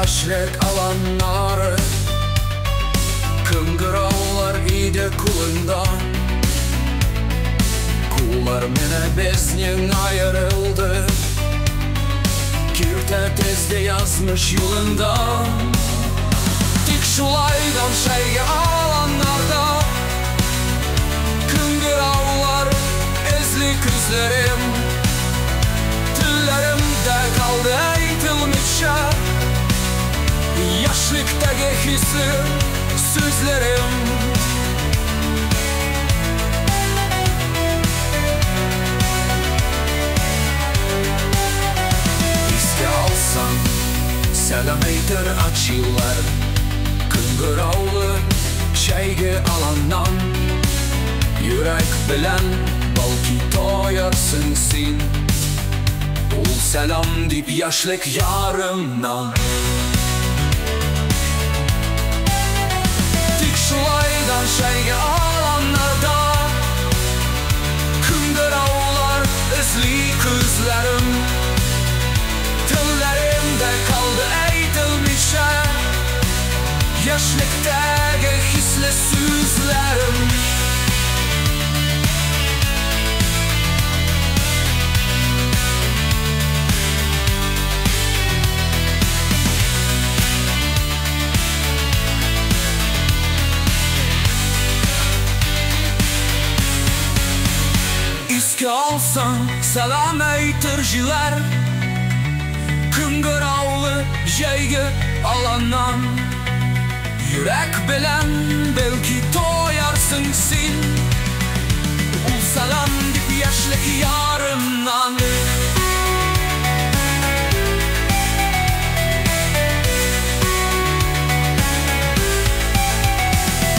yaşlık alanları, kıngıravlar ide kulunda. Kullar mene beznin ayrıldı, kirte tezde yazmış yolunda. Tik şulaydan şeyge alanlarda, kıngıravlar ezli küzlerim. Tillerimde kaldı eğitilmişe, yaşlıktaki hissi sözlerim. İste alsan selam eytir açıyorlar, kıngıravlı şeyge alandan. Yürek bilen belki toyarsın sen, ol selam deyip yaşlık yarımdan. Tik şulaydan şeyge alanlarda, kıngıravlar izli kızlarım. Tillerimde kaldı eğitilmişe, yaşlıktaki hisli sözlerim. İske alsan selam eytirciler, kıngıravlı şeyge alandan. Yürek bilen belki toyarsın sen, ol selam deyip yaşlık yarımdan.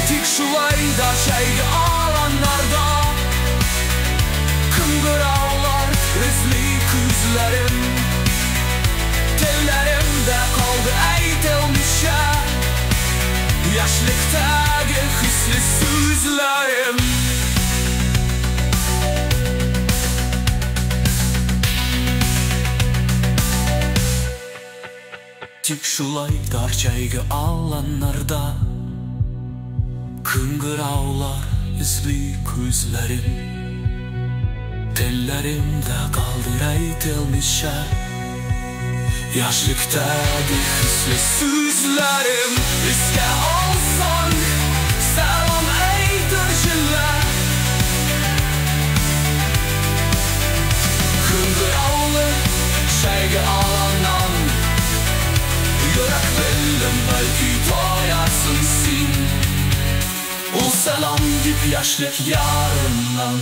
Tik şulayda şeyge alanlarda, kıngıravlar rezli küzlerim. Tellerimde kaldı eğitilmişe, yaşlıktaki hisli sözlerim. Tik şulay darçayga alanlarda, kıngıravlar izli közlerim. Tellerimde kaldı eğitilmişe, yaşlıktaki hisli sözlerim. İske alsan selam eytirciler, kıngıravlı şeyge alandan. Yürek bilen belki toyarsın sen, ol selam deyip yaşlık yarımdan.